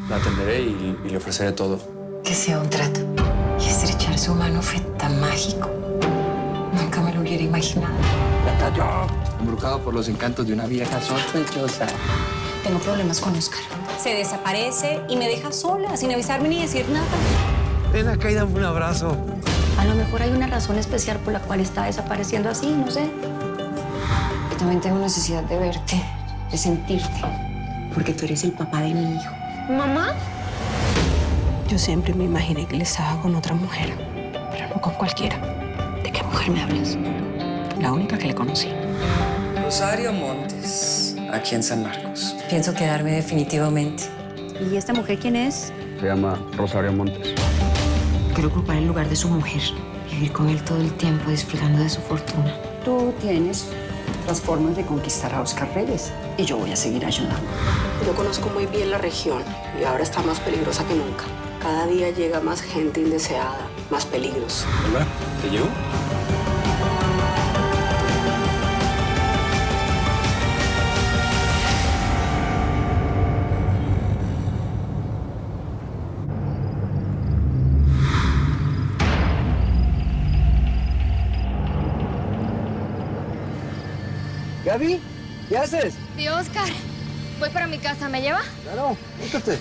La atenderé y le ofreceré todo. Que sea un trato. Y estrechar su mano fue tan mágico. Nunca me lo hubiera imaginado. Ya está yo, embrujado por los encantos de una vieja sospechosa. Tengo problemas con Oscar. Se desaparece y me deja sola, sin avisarme ni decir nada. Ven acá y dame un abrazo. A lo mejor hay una razón especial por la cual está desapareciendo así, no sé. Yo también tengo necesidad de verte, de sentirte, porque tú eres el papá de mi hijo. ¿Mamá? Yo siempre me imaginé que él estaba con otra mujer, pero no con cualquiera. ¿De qué mujer me hablas? La única que le conocí. Rosario Montes, aquí en San Marcos. Pienso quedarme definitivamente. ¿Y esta mujer quién es? Se llama Rosario Montes. Quiero ocupar el lugar de su mujer, vivir con él todo el tiempo, disfrutando de su fortuna. Tú tienes las formas de conquistar a Oscar Reyes y yo voy a seguir ayudando. Yo conozco muy bien la región y ahora está más peligrosa que nunca. Cada día llega más gente indeseada, más peligros. Hola, ¿te llevo? Gaby, ¿qué haces? Tío Oscar, voy para mi casa, ¿me lleva? Claro, búscate.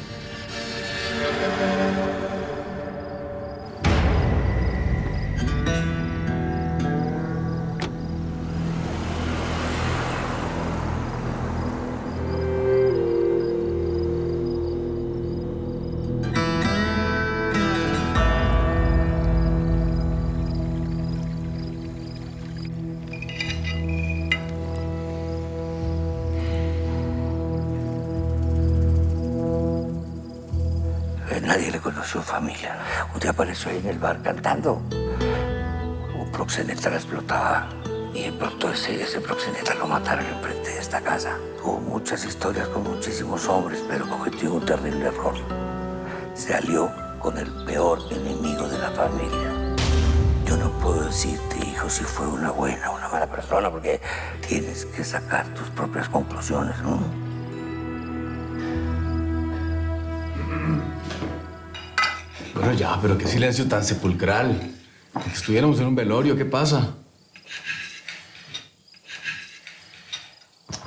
Nadie le conoció familia. Un día apareció ahí en el bar cantando. Un proxeneta la explotaba y de pronto ese proxeneta lo mataron enfrente de esta casa. Tuvo muchas historias con muchísimos hombres, pero cometió un terrible error. Se alió con el peor enemigo de la familia. Yo no puedo decirte, hijo, si fue una buena o una mala persona, porque tienes que sacar tus propias conclusiones, ¿no? Bueno, ya, pero qué silencio tan sepulcral. Que estuviéramos en un velorio, ¿qué pasa?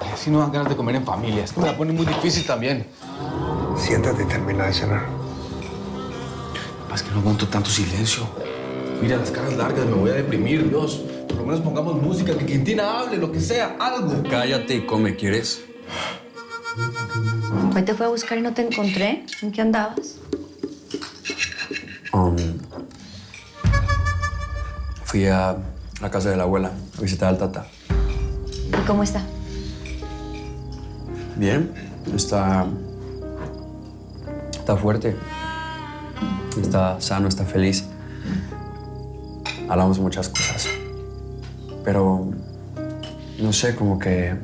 Ay, así no dan ganas de comer en familia. Esto me la pone muy difícil también. Siéntate y termina de cenar. Es que no aguanto tanto silencio. Mira, las caras largas, me voy a deprimir, Dios. Por lo menos pongamos música, que Quintina hable, lo que sea, algo. Cállate y come, ¿quieres? Hoy te fue a buscar y no te encontré. ¿En qué andabas? Fui a la casa de la abuela a visitar al tata. ¿Y cómo está? Bien, está fuerte, está sano, está feliz. Hablamos de muchas cosas, pero no sé, como que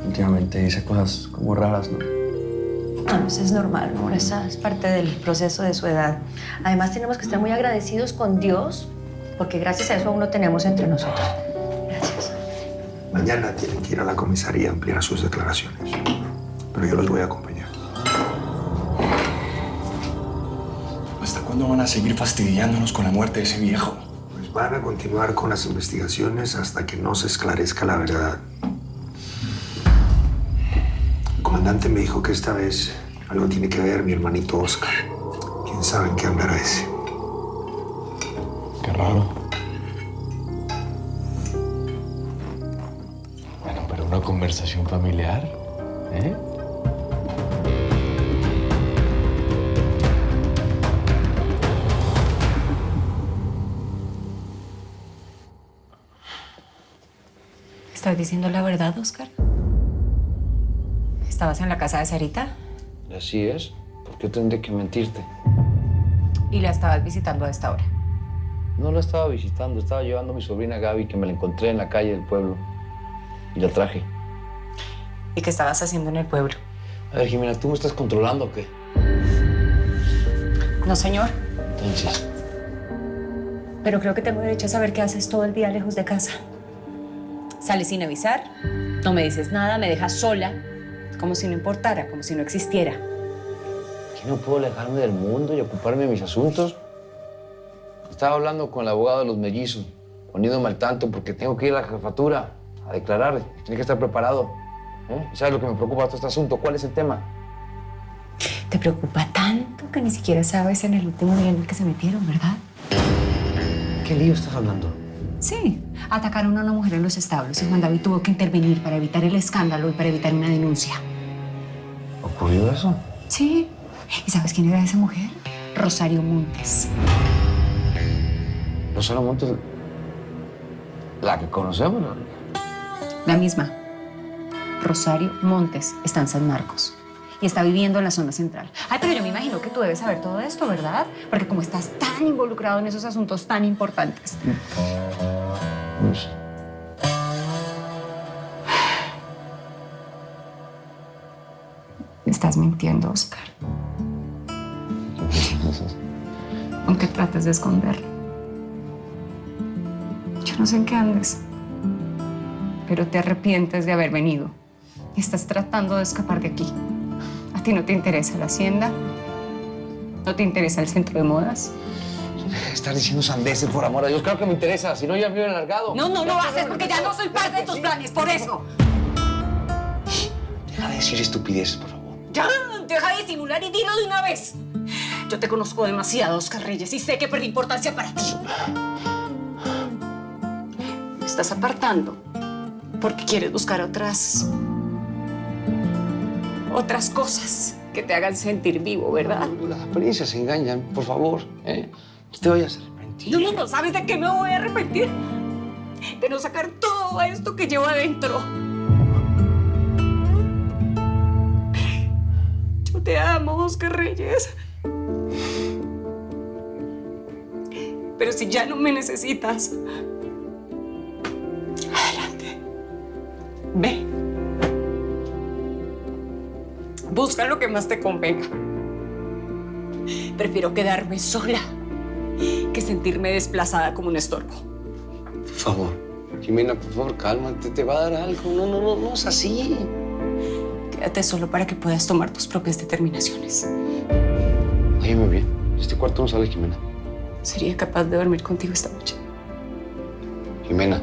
últimamente dice cosas como raras, ¿no? No, pues es normal, ¿no? Esa es parte del proceso de su edad. Además, tenemos que estar muy agradecidos con Dios, porque gracias a eso aún lo tenemos entre nosotros. Gracias. Mañana tienen que ir a la comisaría a ampliar sus declaraciones. Pero yo los voy a acompañar. ¿Hasta cuándo van a seguir fastidiándonos con la muerte de ese viejo? Pues van a continuar con las investigaciones hasta que no se esclarezca la verdad. El comandante me dijo que esta vez algo tiene que ver mi hermanito Oscar. ¿Quién sabe en qué andará ese? Qué raro. Bueno, pero una conversación familiar, ¿eh? ¿Estás diciendo la verdad, Oscar? ¿Estabas en la casa de Sarita? Así es. ¿Por qué tendré que mentirte? ¿Y la estabas visitando a esta hora? No la estaba visitando, estaba llevando a mi sobrina Gaby, que me la encontré en la calle del pueblo. Y la traje. ¿Y qué estabas haciendo en el pueblo? A ver, Jimena, ¿tú me estás controlando o qué? No, señor. Entonces, Pero creo que tengo derecho a saber qué haces todo el día lejos de casa. Sales sin avisar, no me dices nada, me dejas sola, como si no importara, como si no existiera. ¿Que no puedo alejarme del mundo y ocuparme de mis asuntos? Estaba hablando con el abogado de los mellizos, poniéndome al tanto porque tengo que ir a la jefatura a declarar. Tiene que estar preparado. ¿Sabes lo que me preocupa de todo este asunto? ¿Cuál es el tema? Te preocupa tanto que ni siquiera sabes en el último día en el que se metieron, ¿verdad? ¿Qué lío estás hablando? Sí, atacaron a una mujer en los establos y Juan David tuvo que intervenir para evitar el escándalo y para evitar una denuncia. ¿Ocurrió eso? Sí. ¿Y sabes quién era esa mujer? Rosario Montes. Rosario Montes, la que conocemos, ¿no? La misma. Rosario Montes está en San Marcos y está viviendo en la zona central. Ay, pero yo me imagino que tú debes saber todo esto, ¿verdad? Porque como estás tan involucrado en esos asuntos tan importantes. No sé. Me estás mintiendo, Oscar. Aunque trates de esconderlo. Yo no sé en qué andes, pero te arrepientes de haber venido. Estás tratando de escapar de aquí. ¿A ti no te interesa la hacienda? ¿No te interesa el centro de modas? Deja de estar diciendo sandeces, por amor a Dios. Claro que me interesa, si no ya me hubiera largado. No lo haces porque ya no soy parte de tus planes, por eso. Deja de decir estupideces, por favor. Ya, deja de disimular y dilo de una vez. Yo te conozco demasiado, Oscar Reyes, y sé que perdí importancia para ti. Me estás apartando porque quieres buscar otras cosas que te hagan sentir vivo, ¿verdad? Las apariencias engañan, por favor. No te vayas a arrepentir. No, ¿sabes de qué me voy a arrepentir? De no sacar todo esto que llevo adentro. Yo te amo, Oscar Reyes. Pero si ya no me necesitas, adelante. Ve. Busca lo que más te convenga. Prefiero quedarme sola que sentirme desplazada como un estorbo. Por favor, Jimena, por favor, cálmate. Te va a dar algo. No es así. Quédate solo para que puedas tomar tus propias determinaciones. Óyeme bien. De este cuarto no sale Jimena. Sería capaz de dormir contigo esta noche. Jimena.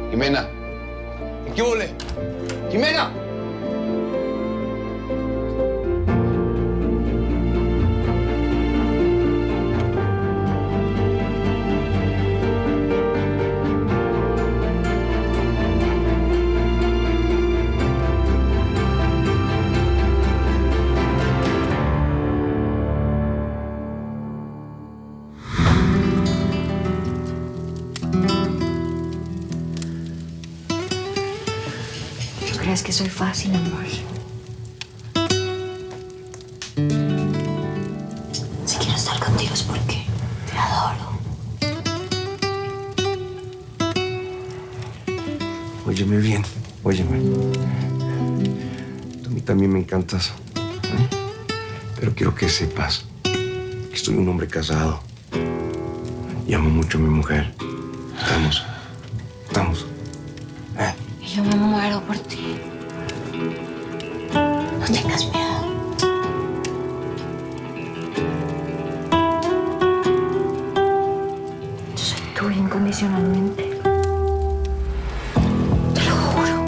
Jimena. ¿Qué huele? Jimena. ¿Crees que soy fácil, amor? Si quiero estar contigo es porque te adoro. Óyeme bien, óyeme. Tú a mí también me encantas. Pero quiero que sepas que soy un hombre casado. Y amo mucho a mi mujer. Estamos. Y yo me muero por ti. No tengas miedo. Yo soy tuya incondicionalmente. Te lo juro.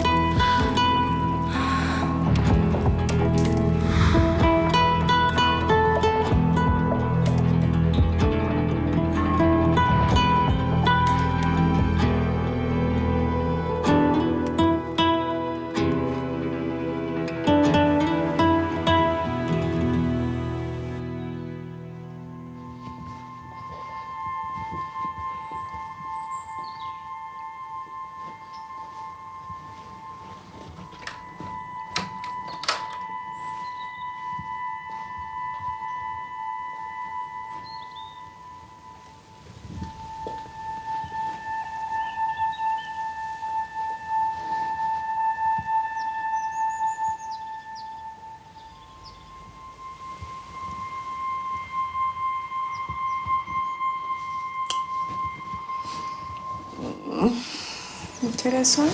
¿Quieres sol?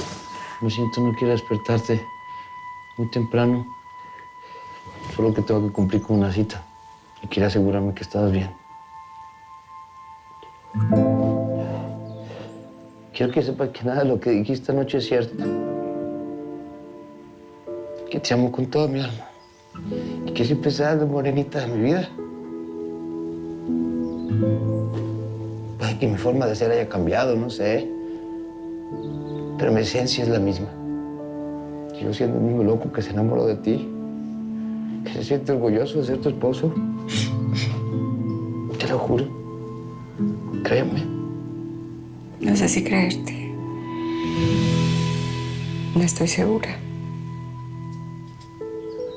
Lo siento, no quiero despertarte muy temprano. Solo que tengo que cumplir con una cita. Y quiero asegurarme que estás bien. Quiero que sepas que nada de lo que dijiste anoche es cierto. Que te amo con toda mi alma. Y que siempre serás la morenita de mi vida. Puede que mi forma de ser haya cambiado, no sé. Pero mi esencia es la misma. Yo siendo el mismo loco que se enamoró de ti. Que se siente orgulloso de ser tu esposo. Te lo juro. Créeme. No sé si creerte. No estoy segura.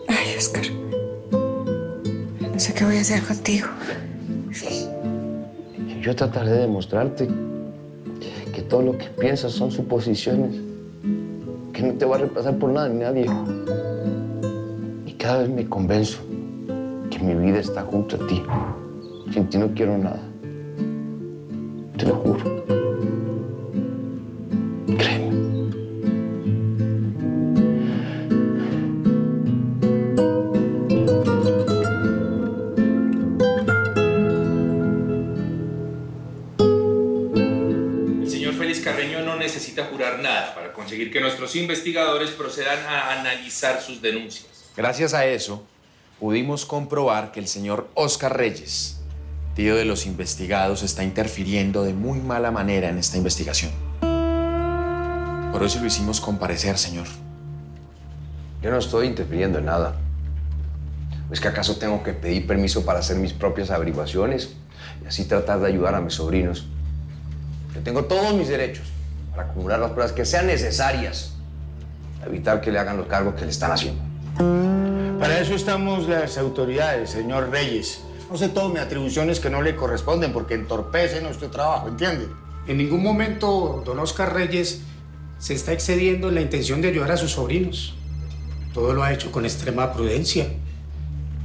Ay, Oscar. No sé qué voy a hacer contigo. Yo trataré de demostrarte que todo lo que piensas son suposiciones. Que no te va a reemplazar por nada ni nadie. Y cada vez me convenzo que mi vida está junto a ti. Sin ti no quiero nada. Te lo juro. Créeme. El señor Félix Carreño no necesita jurar nada para conseguir que nuestros investigadores procedan a analizar sus denuncias. Gracias a eso, pudimos comprobar que el señor Oscar Reyes, tío de los investigados, está interfiriendo de muy mala manera en esta investigación. Por eso lo hicimos comparecer, señor. Yo no estoy interfiriendo en nada. ¿Es que acaso tengo que pedir permiso para hacer mis propias averiguaciones y así tratar de ayudar a mis sobrinos? Yo tengo todos mis derechos para acumular las pruebas que sean necesarias para evitar que le hagan los cargos que le están haciendo. Para eso estamos las autoridades, señor Reyes. No se tome atribuciones que no le corresponden porque entorpecen nuestro trabajo, ¿entiende? En ningún momento don Oscar Reyes se está excediendo en la intención de ayudar a sus sobrinos. Todo lo ha hecho con extrema prudencia,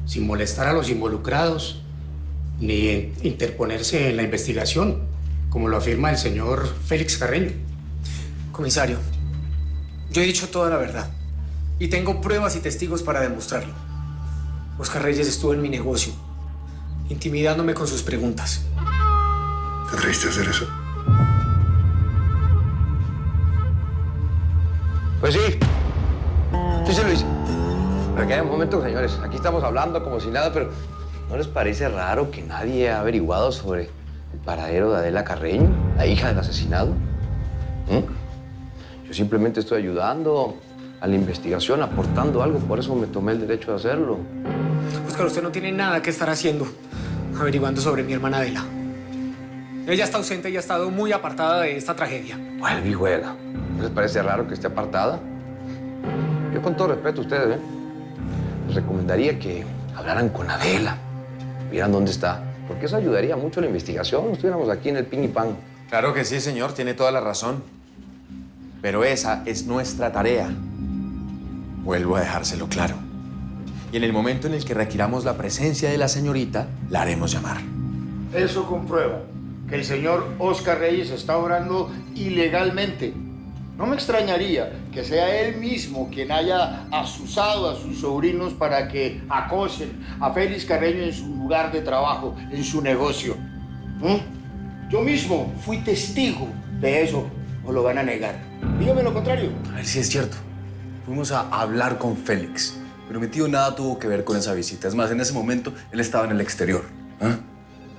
sin molestar a los involucrados, ni interponerse en la investigación, como lo afirma el señor Félix Carreño. Comisario, yo he dicho toda la verdad y tengo pruebas y testigos para demostrarlo. Oscar Reyes estuvo en mi negocio, intimidándome con sus preguntas. ¿Te atreviste a hacer eso? Pues sí. Sí se lo hice. Pero que hay un momento, señores. Aquí estamos hablando como si nada, pero ¿no les parece raro que nadie ha averiguado sobre el paradero de Adela Carreño, la hija del asesinado? Yo simplemente estoy ayudando a la investigación, aportando algo. Por eso me tomé el derecho de hacerlo. Oscar, usted no tiene nada que estar haciendo averiguando sobre mi hermana Adela. Ella está ausente y ha estado muy apartada de esta tragedia. Vuelve y juega. ¿No les parece raro que esté apartada? Yo, con todo respeto a ustedes, les recomendaría que hablaran con Adela, vieran dónde está, porque eso ayudaría mucho a la investigación. No estuviéramos aquí en el pin y pan. Claro que sí, señor, tiene toda la razón. Pero esa es nuestra tarea. Vuelvo a dejárselo claro. Y en el momento en el que requiramos la presencia de la señorita, la haremos llamar. Eso comprueba que el señor Oscar Reyes está obrando ilegalmente. No me extrañaría que sea él mismo quien haya asusado a sus sobrinos para que acosen a Félix Carreño en su lugar de trabajo, en su negocio. Yo mismo fui testigo de eso, o lo van a negar. Dígame lo contrario. A ver si es cierto. Fuimos a hablar con Félix, pero mi tío nada tuvo que ver con esa visita. Es más, en ese momento él estaba en el exterior.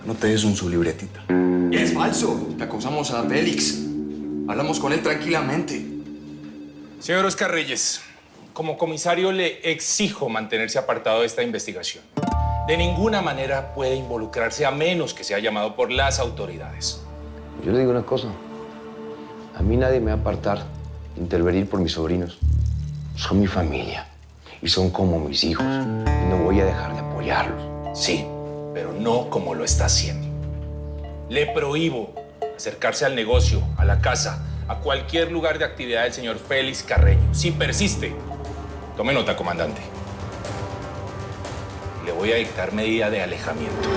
Anote eso en su libretita. Es falso. Le acusamos a Félix. Hablamos con él tranquilamente. Señor Oscar Reyes, como comisario le exijo mantenerse apartado de esta investigación. De ninguna manera puede involucrarse a menos que sea llamado por las autoridades. Yo le digo una cosa. A mí nadie me va a apartar de intervenir por mis sobrinos. Son mi familia y son como mis hijos. Y no voy a dejar de apoyarlos. Sí, pero no como lo está haciendo. Le prohíbo acercarse al negocio, a la casa, a cualquier lugar de actividad del señor Félix Carreño. Si persiste, tome nota, comandante. Le voy a dictar medida de alejamiento.